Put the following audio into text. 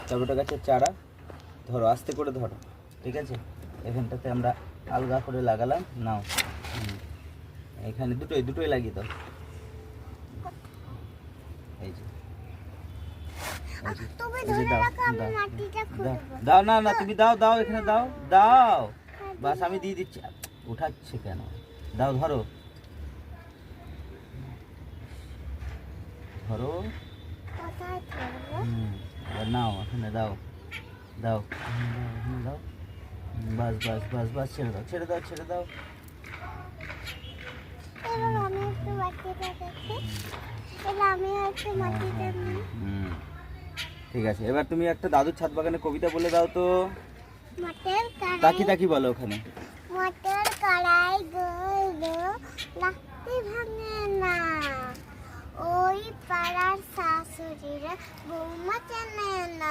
Tomato গাছের চারা ধরো, আস্তে করে ধরো, ঠিক আছে? এখানটাতে আমরা আলগা করে লাগালাম, নাও। এখানে দুটোই লাগিয়ে দাও। এই যে দাও, না না তুমি দাও, দাও এখানে দাও, দাও, বাস আমি দিয়ে দিচ্ছি। উঠাচ্ছে কেন? দাও, ধরো ধরো, এবার নাও, এখানে দাও, দাও, এখানে দাও, বাস বাস বাস বাস, ছেড়ে দাও, ছেড়ে দাও, ছেড়ে দাও। ঠিক আছে, এবার তুমি একটা দাদুর ছাদ বাগানে কবিতা বলে দাও তো। তাকি তাকি বলো ওখানে। মটর কড়াই গলো লাগতে ভাঙে না, ওই পাড়ার শাশুড়িরা বৌমা চেনে না।